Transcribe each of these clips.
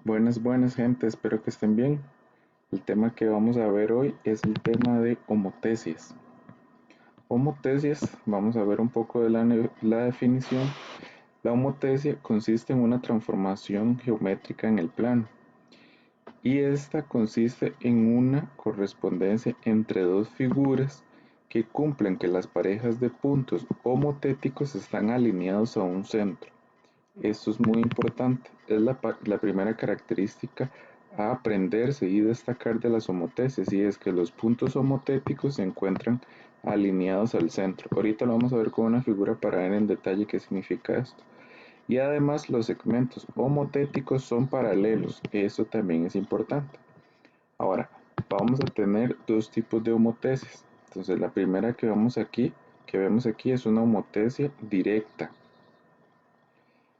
Buenas gente, espero que estén bien. El tema que vamos a ver hoy es el tema de homotesias. Homotesias, vamos a ver un poco de la definición. La homotesia consiste en una transformación geométrica en el plano y esta consiste en una correspondencia entre dos figuras que cumplen que las parejas de puntos homotéticos están alineados a un centro. Esto es muy importante, es la primera característica a aprenderse y destacar de las homotesias, y es que los puntos homotéticos se encuentran alineados al centro. Ahorita lo vamos a ver con una figura para ver en detalle qué significa esto. Y además los segmentos homotéticos son paralelos, eso también es importante. Ahora, vamos a tener dos tipos de homotesias. Entonces la primera que vemos aquí es una homotesia directa.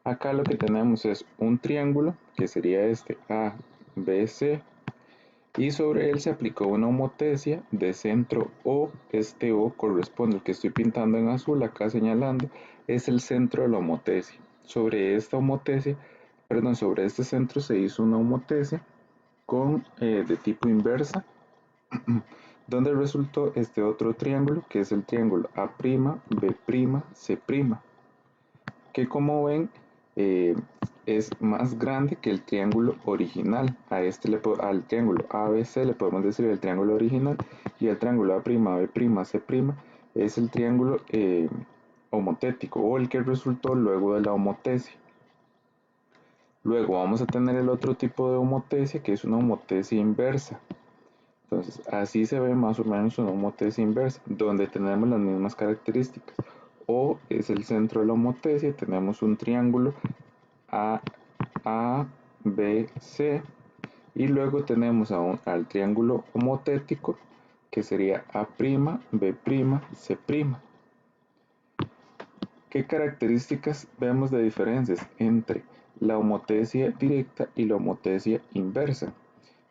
Acá lo que tenemos es un triángulo, que sería este ABC, y sobre él se aplicó una homotesia de centro O. Este O corresponde, el que estoy pintando en azul acá señalando, es el centro de la homotesia. Sobre este centro se hizo una homotesia de tipo inversa, donde resultó este otro triángulo, que es el triángulo A'B', C', que como ven eh, es más grande que el triángulo original. Al triángulo ABC le podemos decir el triángulo original, y el triángulo A'B', C' es el triángulo homotético, o el que resultó luego de la homotesia. Luego vamos a tener el otro tipo de homotesia, que es una homotesia inversa. Entonces así se ve más o menos una homotesia inversa, donde tenemos las mismas características. O es el centro de la homotesia, tenemos un triángulo ABC, y luego tenemos al triángulo homotético, que sería A'B', C'. ¿Qué características vemos de diferencias entre la homotesia directa y la homotesia inversa?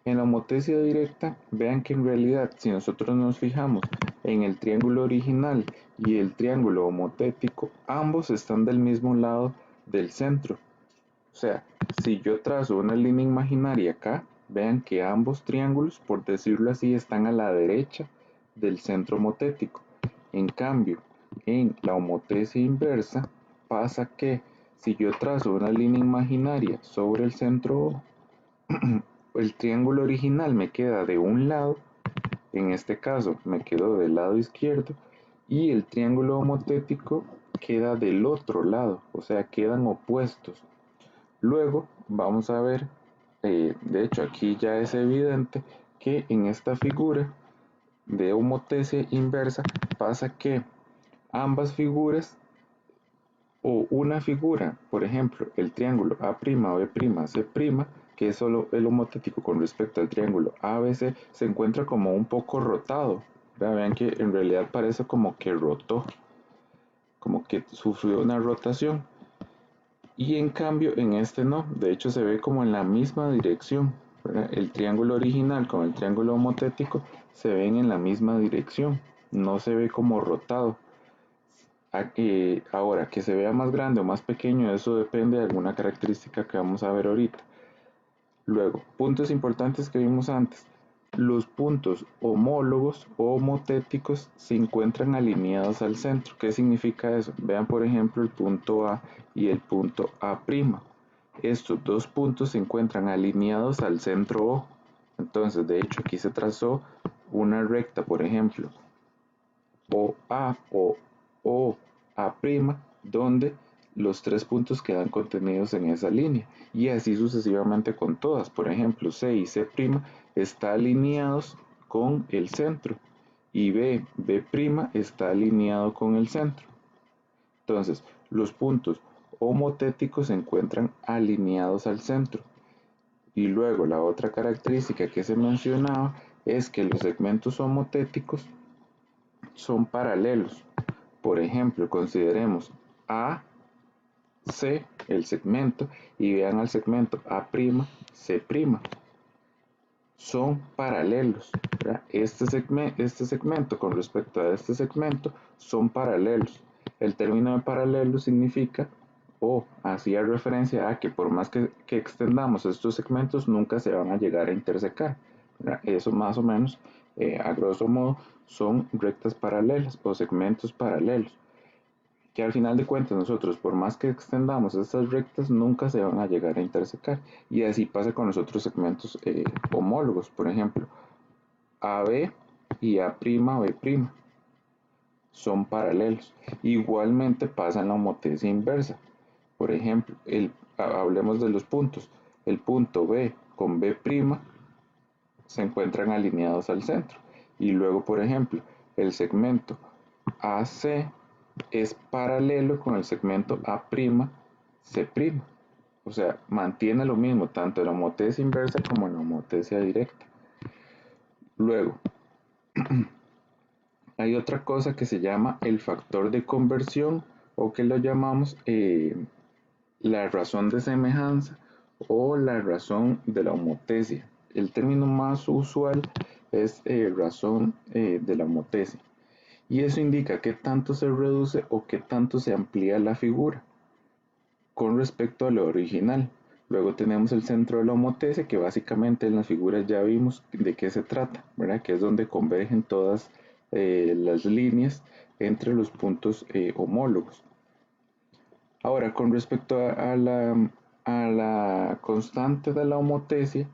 En la homotesia directa, vean que en realidad, si nosotros nos fijamos en el triángulo original y el triángulo homotético, ambos están del mismo lado del centro. O sea, si yo trazo una línea imaginaria acá, vean que ambos triángulos, por decirlo así, están a la derecha del centro homotético. En cambio, en la homotesia inversa, pasa que si yo trazo una línea imaginaria sobre el centro O, el triángulo original me queda de un lado, en este caso me quedó del lado izquierdo, y el triángulo homotético queda del otro lado, o sea, quedan opuestos. Luego vamos a ver, de hecho aquí ya es evidente que en esta figura de homotesia inversa pasa que ambas figuras, o una figura, por ejemplo, el triángulo A'B', C', que es solo el homotético con respecto al triángulo ABC, se encuentra como un poco rotado. Vean que en realidad parece como que rotó, como que sufrió una rotación. Y en cambio en este no, de hecho se ve como en la misma dirección, ¿verdad? El triángulo original con el triángulo homotético se ven en la misma dirección, no se ve como rotado. Ahora, que se vea más grande o más pequeño, eso depende de alguna característica que vamos a ver ahorita. Luego, puntos importantes que vimos antes. Los puntos homólogos o homotéticos se encuentran alineados al centro. ¿Qué significa eso? Vean por ejemplo el punto A y el punto A'. Estos dos puntos se encuentran alineados al centro O. Entonces, de hecho, aquí se trazó una recta, por ejemplo, OA o A', donde los tres puntos quedan contenidos en esa línea, y así sucesivamente con todas. Por ejemplo, C y C' están alineados con el centro, y B' está alineado con el centro. Entonces, los puntos homotéticos se encuentran alineados al centro. Y luego la otra característica que se mencionaba es que los segmentos homotéticos son paralelos. Por ejemplo, consideremos A, C, el segmento, y vean al segmento A', C'. Son paralelos, ¿verdad? Este segmento con respecto a este segmento son paralelos. El término de paralelo significa o hacía referencia a que por más que extendamos estos segmentos nunca se van a llegar a intersecar. Eso más o menos, a grosso modo, son rectas paralelas o segmentos paralelos, que al final de cuentas nosotros por más que extendamos estas rectas nunca se van a llegar a intersecar, y así pasa con los otros segmentos homólogos. Por ejemplo, AB y A'B' son paralelos. Igualmente pasa en la homotesia inversa. Por ejemplo, hablemos de los puntos. El punto B con B' se encuentran alineados al centro. Y luego, por ejemplo, el segmento AC es paralelo con el segmento A'C'. O sea, mantiene lo mismo tanto en la homotesia inversa como en la homotesia directa. Luego, hay otra cosa que se llama el factor de conversión, o que lo llamamos la razón de semejanza o la razón de la homotesia. El término más usual es razón de la homotesia, y eso indica qué tanto se reduce o qué tanto se amplía la figura con respecto a lo original. Luego tenemos el centro de la homotesia, que básicamente en las figuras ya vimos de qué se trata, ¿verdad? Que es donde convergen todas las líneas entre los puntos homólogos. Ahora, con respecto a la constante de la homotesia,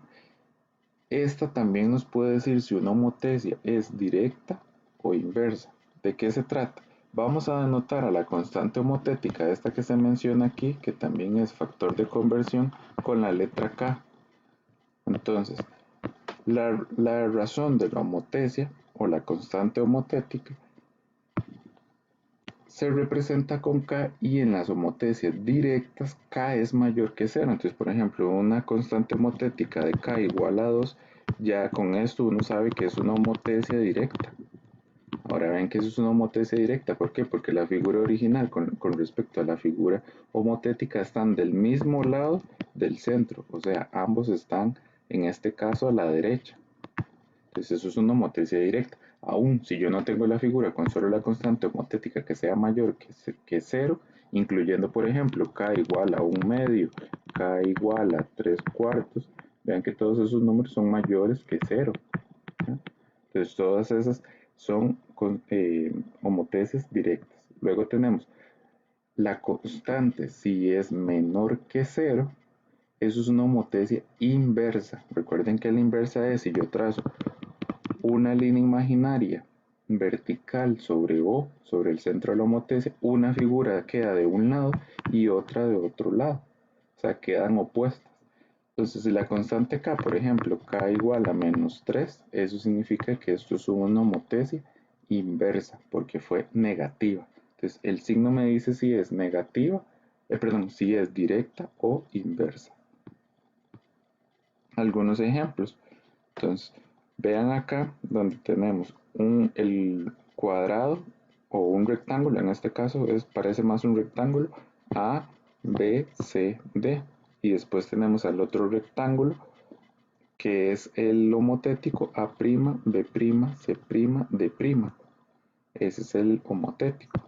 esta también nos puede decir si una homotesia es directa o inversa. ¿De qué se trata? Vamos a denotar a la constante homotética, esta que se menciona aquí, que también es factor de conversión, con la letra K. Entonces, la razón de la homotesia o la constante homotética se representa con K, y en las homotesias directas K es mayor que 0. Entonces, por ejemplo, una constante homotética de K igual a 2, ya con esto uno sabe que es una homotesia directa. Ahora ven que eso es una homotesia directa. ¿Por qué? Porque la figura original con respecto a la figura homotética están del mismo lado del centro. O sea, ambos están en este caso a la derecha. Entonces eso es una homotesia directa. Aún si yo no tengo la figura con solo la constante homotética que sea mayor que 0, incluyendo por ejemplo K igual a 1/2, K igual a 3/4, vean que todos esos números son mayores que 0. Entonces todas esas son homotesias directas. Luego tenemos la constante, si es menor que 0, eso es una homotesia inversa. Recuerden que la inversa es si yo trazo una línea imaginaria vertical sobre O, sobre el centro de la homotesia, una figura queda de un lado y otra de otro lado. O sea, quedan opuestas. Entonces, si la constante K, por ejemplo, K igual a -3, eso significa que esto es una homotesia inversa, porque fue negativa. Entonces, el signo me dice si es negativa, si es directa o inversa. Algunos ejemplos. Entonces, vean acá donde tenemos el cuadrado o un rectángulo, en este caso parece más un rectángulo, A, B, C, D. Y después tenemos al otro rectángulo, que es el homotético A', B', C', D'. Ese es el homotético.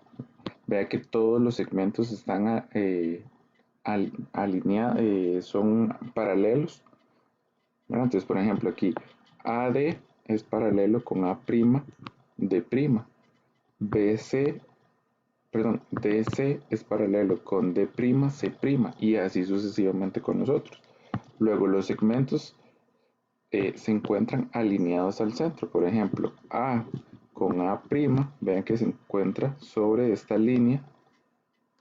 Vea que todos los segmentos están alineados, son paralelos. Bueno, entonces, por ejemplo, aquí AD es paralelo con A', D'. BC, perdón, DC es paralelo con D', C', y así sucesivamente con nosotros. Luego los segmentos se encuentran alineados al centro. Por ejemplo, A con A', vean que se encuentra sobre esta línea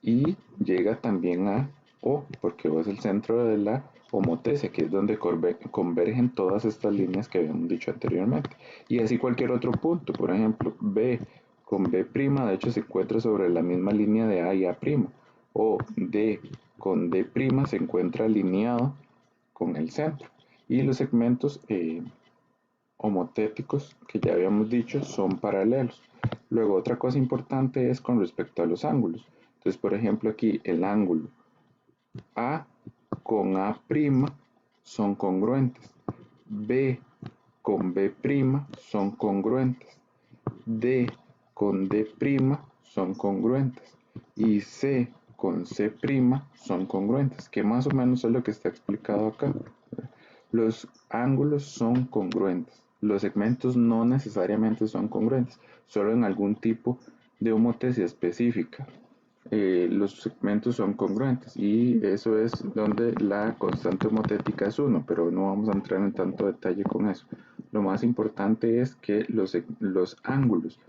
y llega también a O, porque O es el centro de la homotesia, que es donde convergen todas estas líneas que habíamos dicho anteriormente. Y así cualquier otro punto, por ejemplo, B con B', de hecho se encuentra sobre la misma línea de A y A', o D con D' se encuentra alineado con el centro. Y los segmentos homotéticos que ya habíamos dicho son paralelos. Luego otra cosa importante es con respecto a los ángulos. Entonces, por ejemplo, aquí el ángulo A con A' son congruentes, B con B' son congruentes, D con D' son congruentes, y C con C' son congruentes, que más o menos es lo que está explicado acá. Los ángulos son congruentes, los segmentos no necesariamente son congruentes, solo en algún tipo de homotesia específica. Los segmentos son congruentes y eso es donde la constante homotética es 1, pero no vamos a entrar en tanto detalle con eso. Lo más importante es que los ángulos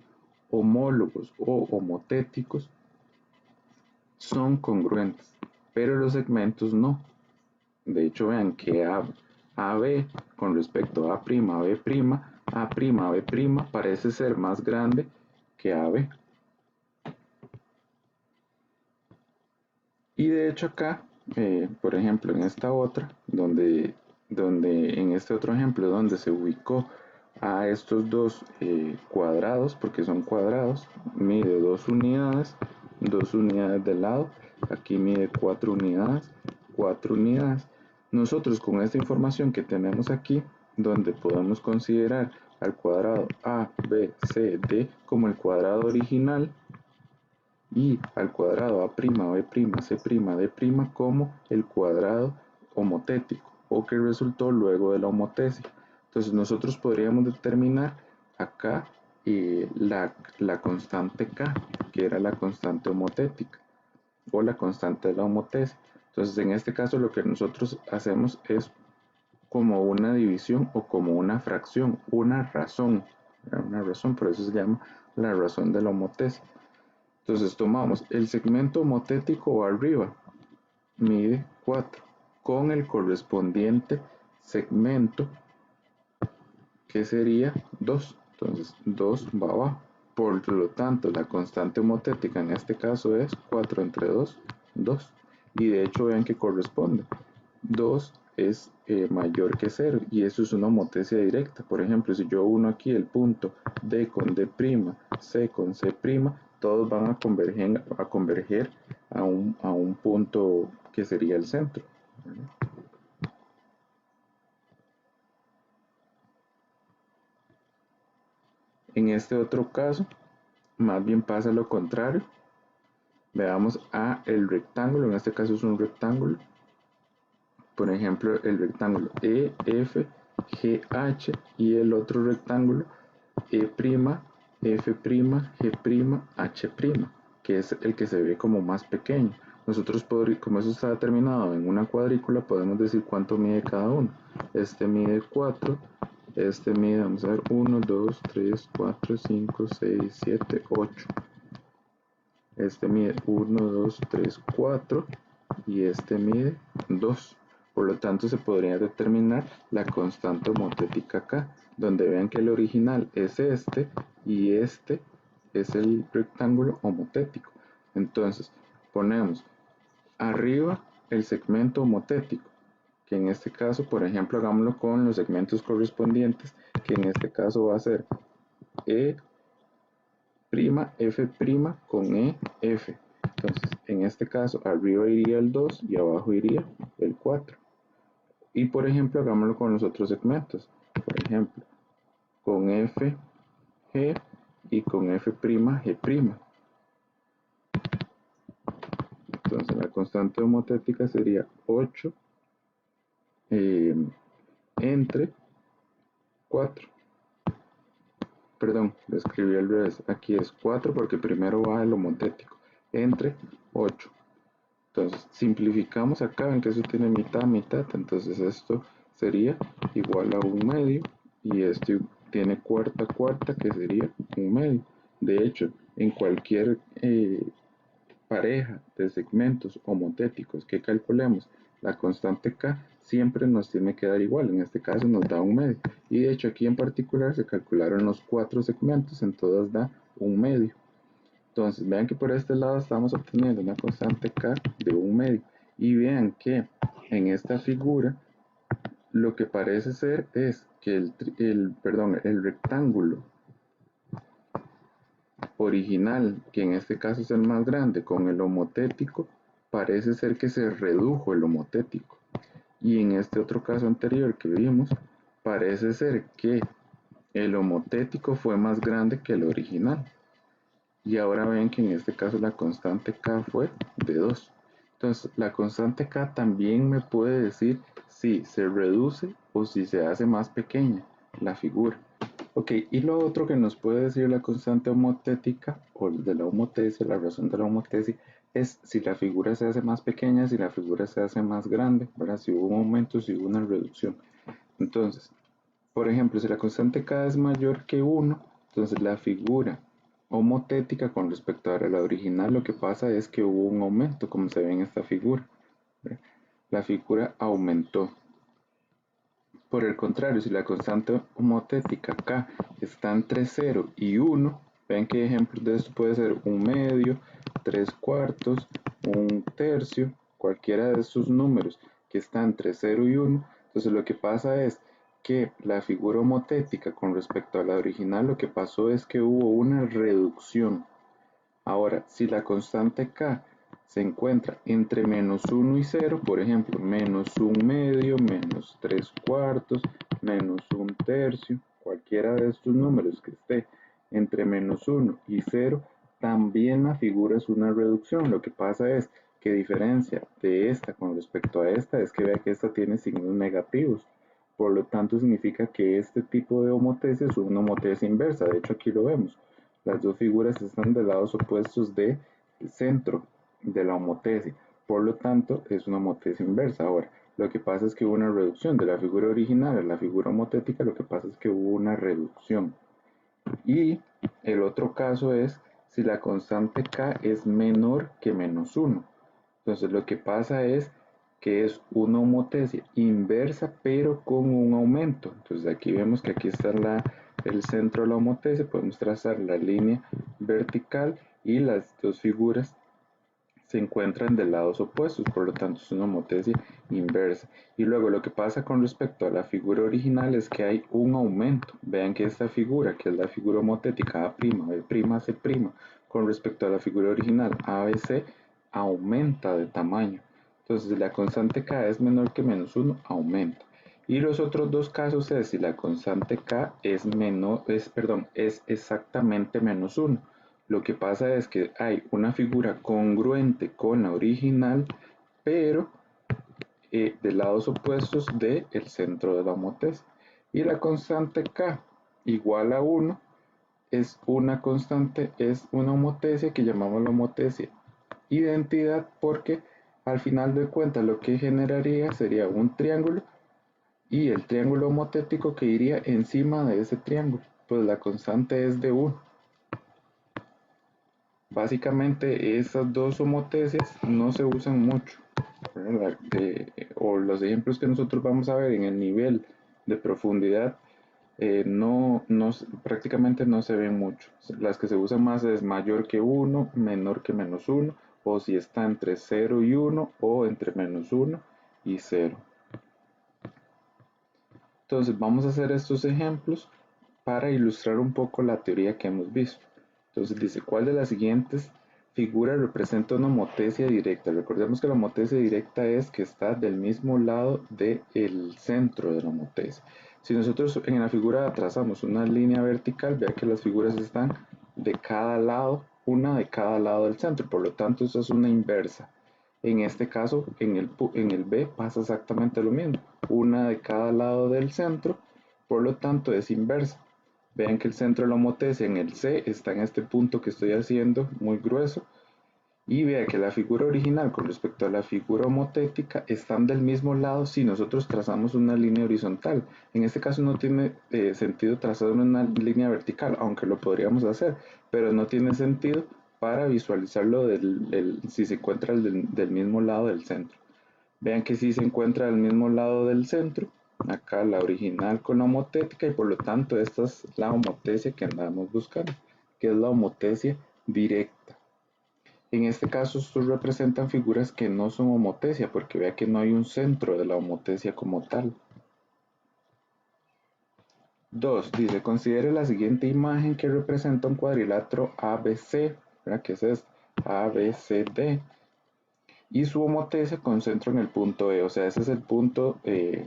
homólogos o homotéticos son congruentes, pero los segmentos no. De hecho, vean que AB con respecto a B', A'B' parece ser más grande que AB. Y de hecho acá, por ejemplo, en esta otra, donde en este otro ejemplo, donde se ubicó a estos dos cuadrados, porque son cuadrados, mide 2 unidades de lado, aquí mide 4 unidades, 4 unidades. Nosotros con esta información que tenemos aquí, donde podemos considerar al cuadrado A, B, C, D como el cuadrado original, y al cuadrado A', B', C', D' como el cuadrado homotético o que resultó luego de la homotesia. Entonces nosotros podríamos determinar acá la constante K, que era la constante homotética o la constante de la homotesia. Entonces en este caso lo que nosotros hacemos es como una división o como una fracción, una razón, por eso se llama la razón de la homotesia. Entonces tomamos el segmento homotético arriba, mide 4, con el correspondiente segmento que sería 2. Entonces 2 va abajo. Por lo tanto, la constante homotética en este caso es 4 entre 2, 2. Y de hecho vean que corresponde. 2 es mayor que 0 y eso es una homotesia directa. Por ejemplo, si yo uno aquí el punto D con D', C con C', todos van a converger a un punto que sería el centro. En este otro caso, más bien pasa lo contrario. Veamos a el rectángulo, en este caso es un rectángulo. Por ejemplo, el rectángulo EFGH y el otro rectángulo E'F'G', H', que es el que se ve como más pequeño. Nosotros, como eso está determinado en una cuadrícula, podemos decir cuánto mide cada uno. Este mide 4, este mide, vamos a ver, 1, 2, 3, 4, 5, 6, 7, 8. Este mide 1, 2, 3, 4 y este mide 2. Por lo tanto, se podría determinar la constante homotética acá, donde vean que el original es este y este es el rectángulo homotético. Entonces, ponemos arriba el segmento homotético, que en este caso, por ejemplo, hagámoslo con los segmentos correspondientes, que en este caso va a ser E', F' con EF. Entonces, en este caso, arriba iría el 2 y abajo iría el 4. Y por ejemplo, hagámoslo con los otros segmentos. Por ejemplo, con F, G y con F', G'. Entonces, la constante homotética sería 8 entre 4. Perdón, lo escribí al revés. Aquí es 4 porque primero va el homotético. Entre 8. Entonces simplificamos acá, ven que eso tiene mitad, mitad, entonces esto sería igual a 1/2 y esto tiene cuarta, cuarta que sería 1/2. De hecho, en cualquier pareja de segmentos homotéticos que calculemos, la constante K siempre nos tiene que dar igual, en este caso nos da 1/2. Y de hecho aquí en particular se calcularon los 4 segmentos, en todas da 1/2. Entonces, vean que por este lado estamos obteniendo una constante K de 1/2. Y vean que en esta figura lo que parece ser es que el rectángulo original, que en este caso es el más grande, con el homotético, parece ser que se redujo el homotético. Y en este otro caso anterior que vimos, parece ser que el homotético fue más grande que el original. Y ahora ven que en este caso la constante K fue de 2. Entonces, la constante K también me puede decir si se reduce o si se hace más pequeña la figura. Ok, y lo otro que nos puede decir la constante homotética o de la homotesia, la razón de la homotesia, es si la figura se hace más pequeña, si la figura se hace más grande, ¿verdad? Si hubo un aumento, si hubo una reducción. Entonces, por ejemplo, si la constante K es mayor que 1, entonces la figura homotética con respecto a la original, lo que pasa es que hubo un aumento, como se ve en esta figura. La figura aumentó. Por el contrario, si la constante homotética K está entre 0 y 1, ven que ejemplos de esto puede ser un medio, 3/4, un tercio, cualquiera de estos números que están entre 0 y 1. Entonces lo que pasa es que la figura homotética con respecto a la original, lo que pasó es que hubo una reducción. Ahora, si la constante K se encuentra entre -1 y 0, por ejemplo, -1 medio, -3/4, -1 tercio, cualquiera de estos números que esté entre -1 y 0, también la figura es una reducción. Lo que pasa es que diferencia de esta con respecto a esta es que vea que esta tiene signos negativos. Por lo tanto, significa que este tipo de homotesia es una homotesia inversa. De hecho, aquí lo vemos. Las dos figuras están de lados opuestos del centro de la homotesia. Por lo tanto, es una homotesia inversa. Ahora, lo que pasa es que hubo una reducción de la figura original a la figura homotética. Lo que pasa es que hubo una reducción. Y el otro caso es si la constante K es menor que -1. Entonces, lo que pasa es que es una homotesia inversa, pero con un aumento. Entonces, aquí vemos que aquí está el centro de la homotesia. Podemos trazar la línea vertical y las dos figuras se encuentran de lados opuestos, por lo tanto es una homotesia inversa. Y luego lo que pasa con respecto a la figura original es que hay un aumento. Vean que esta figura, que es la figura homotética A', B', C', con respecto a la figura original ABC, aumenta de tamaño. Entonces, si la constante K es menor que -1, aumenta. Y los otros dos casos es si la constante K es exactamente -1. Lo que pasa es que hay una figura congruente con la original, pero de lados opuestos del centro de la homotesia. Y la constante K igual a 1 es una constante, es una homotesia que llamamos la homotesia identidad, porque al final de cuentas lo que generaría sería un triángulo y el triángulo homotético que iría encima de ese triángulo, pues la constante es de 1. Básicamente esas dos homotesias no se usan mucho, o los ejemplos que nosotros vamos a ver en el nivel de profundidad prácticamente no se ven mucho. Las que se usan más es mayor que 1, menor que -1, o si está entre 0 y 1, o entre -1 y 0. Entonces vamos a hacer estos ejemplos para ilustrar un poco la teoría que hemos visto. Entonces dice, ¿cuál de las siguientes figuras representa una homotesia directa? Recordemos que la homotesia directa es que está del mismo lado del centro de la homotesia. Si nosotros en la figura trazamos una línea vertical, vea que las figuras están de cada lado, una de cada lado del centro, por lo tanto eso es una inversa. En este caso, en el B pasa exactamente lo mismo, una de cada lado del centro, por lo tanto es inversa. Vean que el centro de la homotesia en el C está en este punto que estoy haciendo, muy grueso, y vea que la figura original con respecto a la figura homotética están del mismo lado si nosotros trazamos una línea horizontal. En este caso no tiene sentido trazar una línea vertical, aunque lo podríamos hacer, pero no tiene sentido para visualizarlo si se encuentra del mismo lado del centro. Vean que si se encuentra del mismo lado del centro, acá la original con la homotética, y por lo tanto esta es la homotesia que andamos buscando, que es la homotesia directa. En este caso, estos representan figuras que no son homotesia, porque vea que no hay un centro de la homotesia como tal. 2. Dice, considere la siguiente imagen que representa un cuadrilátero ABC, ¿verdad? Que es este, ABCD, y su homotesia con centro en el punto E, o sea, ese es el punto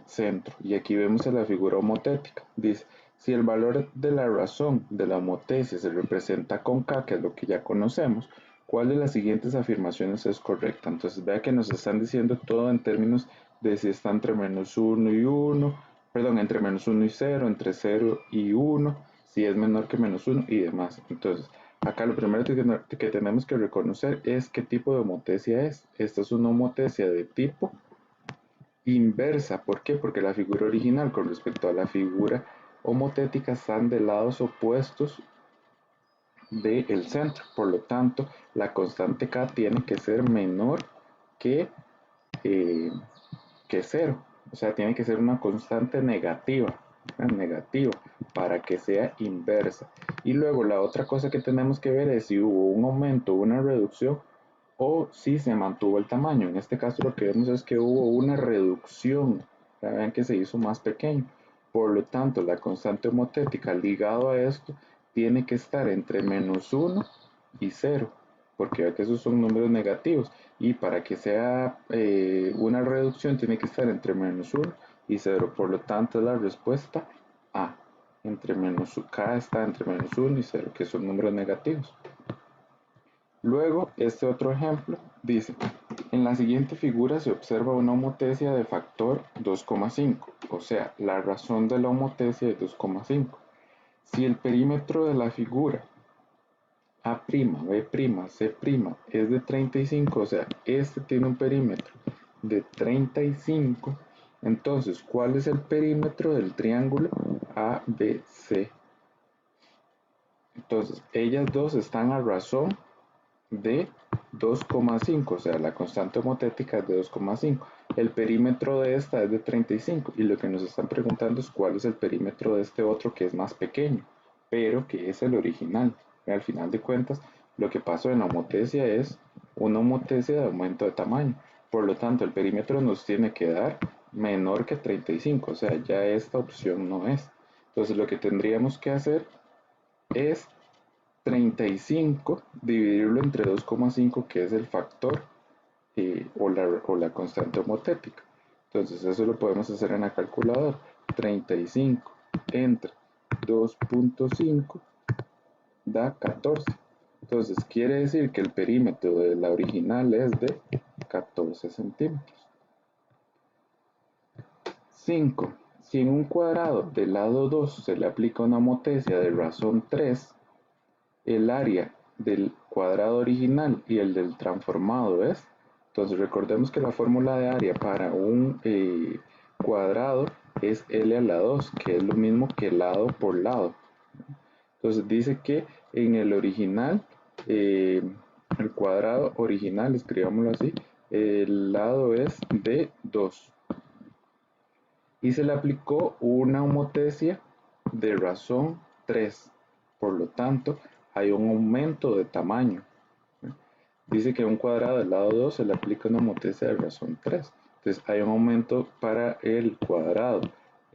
centro. Y aquí vemos la figura homotética. Dice, Si el valor de la razón de la homotesia se representa con K, que es lo que ya conocemos, ¿cuál de las siguientes afirmaciones es correcta? Entonces vea que nos están diciendo todo en términos de si está entre menos 1 y 1, perdón, entre menos 1 y 0, entre 0 y 1, si es menor que menos 1 y demás. Entonces, acá lo primero que tenemos que reconocer es qué tipo de homotesia es. Esta es una homotesia de tipo inversa. ¿Por qué? Porque la figura original con respecto a la figura homotética están de lados opuestos del centro. Por lo tanto, la constante K tiene que ser menor que, eh, que 0. O sea, tiene que ser una constante negativa, para que sea inversa. Y luego la otra cosa que tenemos que ver es si hubo un aumento o una reducción o si se mantuvo el tamaño. En este caso lo que vemos es que hubo una reducción, vean que se hizo más pequeño. Por lo tanto, la constante homotética ligado a esto tiene que estar entre menos 1 y 0, porque vean que esos son números negativos. Y para que sea una reducción tiene que estar entre menos 1 y 0. Por lo tanto, es la respuesta A. K está entre menos 1 y 0, que son números negativos. Luego, este otro ejemplo dice, en la siguiente figura se observa una homotesia de factor 2,5, o sea, la razón de la homotesia es 2,5. Si el perímetro de la figura A', B', C' es de 35, o sea, este tiene un perímetro de 35, entonces, ¿cuál es el perímetro del triángulo ABC? Entonces, ellas dos están a razón de 2,5, o sea, la constante homotética es de 2,5. El perímetro de esta es de 35 y lo que nos están preguntando es cuál es el perímetro de este otro que es más pequeño, pero que es el original. Y al final de cuentas, lo que pasó en la homotesia es una homotesia de aumento de tamaño. Por lo tanto, el perímetro nos tiene que dar menor que 35, o sea, ya esta opción no es. Entonces, lo que tendríamos que hacer es 35, dividirlo entre 2,5, que es el factor o la constante homotética. Entonces eso lo podemos hacer en la calculadora. 35 entre 2,5 da 14. Entonces quiere decir que el perímetro de la original es de 14 centímetros. 5. Si en un cuadrado del lado 2 se le aplica una homotesia de razón 3, el área del cuadrado original y el del transformado es. Entonces recordemos que la fórmula de área para un cuadrado es L a la 2, que es lo mismo que lado por lado. Entonces dice que en el original, el cuadrado original, escribámoslo así, el lado es de 2. Y se le aplicó una homotesia de razón 3. Por lo tanto, hay un aumento de tamaño. Dice que a un cuadrado del lado 2 se le aplica una homotesia de razón 3. Entonces hay un aumento para el cuadrado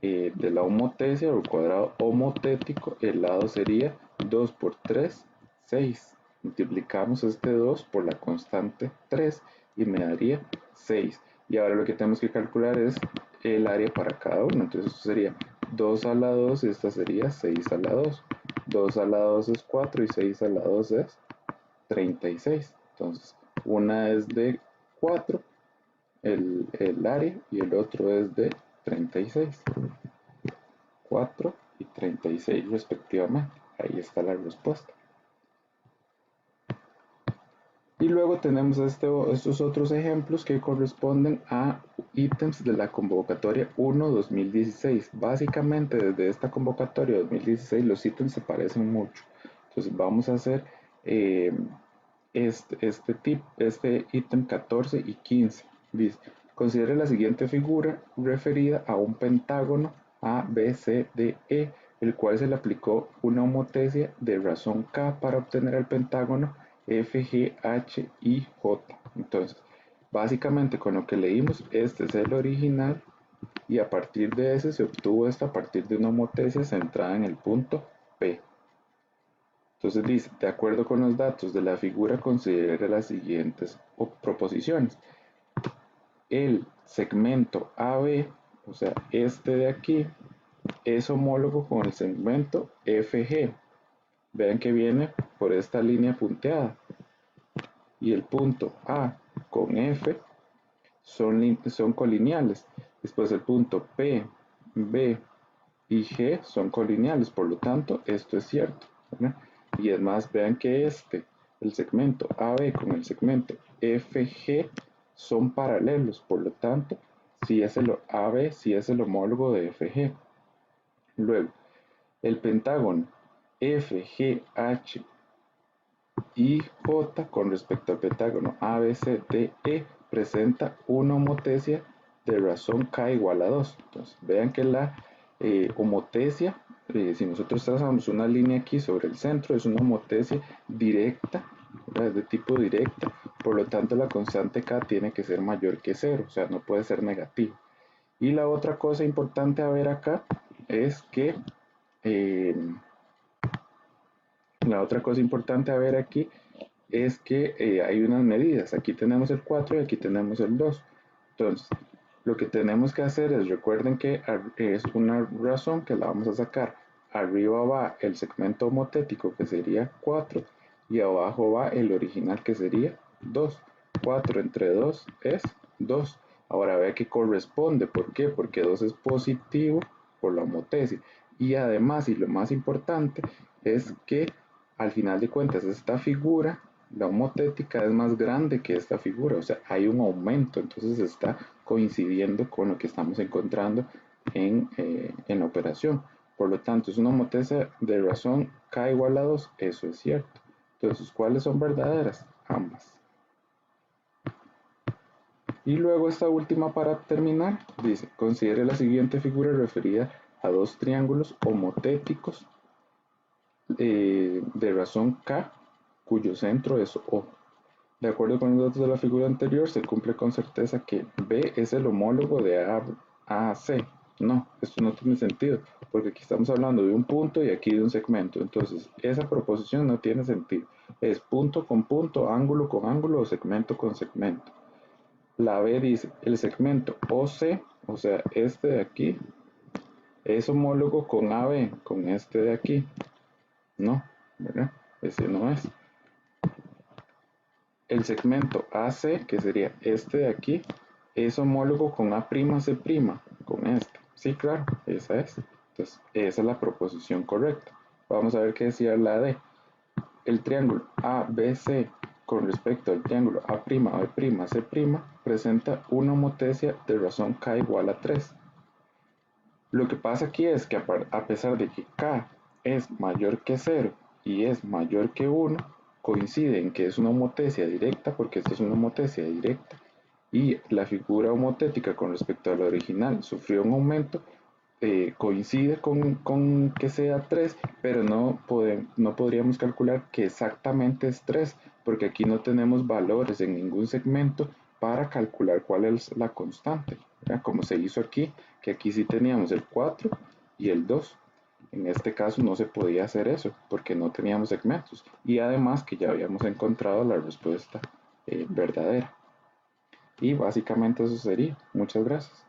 de la homotesia o el cuadrado homotético. El lado sería 2 por 3, 6. Multiplicamos este 2 por la constante 3 y me daría 6. Y ahora lo que tenemos que calcular es el área para cada uno. Entonces esto sería 2 a la 2 y esta sería 6 a la 2. 2 a la 2 es 4 y 6 a la 2 es 36. Entonces, una es de 4, el área, y el otro es de 36. 4 y 36 respectivamente. Ahí está la respuesta. Y luego tenemos estos otros ejemplos que corresponden a ítems de la convocatoria 1-2016. Básicamente desde esta convocatoria 2016 los ítems se parecen mucho. Entonces vamos a hacer este ítem 14 y 15. Dice, considere la siguiente figura referida a un pentágono ABCDE, el cual se le aplicó una homotesia de razón K para obtener el pentágono FGHIJ. Entonces, básicamente con lo que leímos, este es el original y a partir de ese se obtuvo esto a partir de una homotesia centrada en el punto P. Entonces dice, de acuerdo con los datos de la figura, considere las siguientes proposiciones. El segmento AB, o sea, este de aquí, es homólogo con el segmento FG. Vean que viene por esta línea punteada. Y el punto A con F son colineales. Después el punto P, B y G son colineales. Por lo tanto, esto es cierto, ¿verdad? Y además, vean que el segmento AB con el segmento FG son paralelos. Por lo tanto, si es el AB, si es el homólogo de FG. Luego, el pentágono FGH y J con respecto al pentágono ABCDE presenta una homotecia de razón K igual a 2. Entonces, vean que la homotecia, si nosotros trazamos una línea aquí sobre el centro, es una homotecia directa, ¿verdad? De tipo directa, por lo tanto la constante K tiene que ser mayor que 0, o sea, no puede ser negativo. Y la otra cosa importante a ver acá es que la otra cosa importante a ver aquí es que hay unas medidas. Aquí tenemos el 4 y aquí tenemos el 2. Entonces, lo que tenemos que hacer es, recuerden que es una razón que la vamos a sacar. Arriba va el segmento homotético que sería 4 y abajo va el original que sería 2. 4 entre 2 es 2. Ahora vea que corresponde. ¿Por qué? Porque 2 es positivo por la homotecia. Y además, y lo más importante, es que al final de cuentas esta figura, la homotética, es más grande que esta figura, o sea, hay un aumento, entonces está coincidiendo con lo que estamos encontrando en la operación. Por lo tanto, es una homotecia de razón K igual a 2, eso es cierto. Entonces, ¿cuáles son verdaderas? Ambas. Y luego esta última para terminar, dice, considere la siguiente figura referida a dos triángulos homotéticos de razón K, cuyo centro es O. De acuerdo con los datos de la figura anterior, se cumple con certeza que B es el homólogo de A a C. No, esto no tiene sentido, porque aquí estamos hablando de un punto y aquí de un segmento. Entonces, esa proposición no tiene sentido. Es punto con punto, ángulo con ángulo o segmento con segmento. La B dice, el segmento OC, o sea, este de aquí, es homólogo con AB, con este de aquí. No, ¿verdad? Ese no es. El segmento AC, que sería este de aquí, es homólogo con A'C', con este. Sí, claro, esa es. Entonces, esa es la proposición correcta. Vamos a ver qué decía la D. El triángulo ABC con respecto al triángulo A'B'C' presenta una homotecia de razón K igual a 3. Lo que pasa aquí es que a pesar de que K es mayor que 0 y es mayor que 1, coincide en que es una homotecia directa, porque esta es una homotecia directa, y la figura homotética con respecto a la original sufrió un aumento, coincide con que sea 3, pero no podríamos calcular que exactamente es 3, porque aquí no tenemos valores en ningún segmento para calcular cuál es la constante, ¿verdad? Como se hizo aquí, que aquí sí teníamos el 4 y el 2. En este caso no se podía hacer eso porque no teníamos segmentos y además que ya habíamos encontrado la respuesta verdadera. Y básicamente eso sería. Muchas gracias.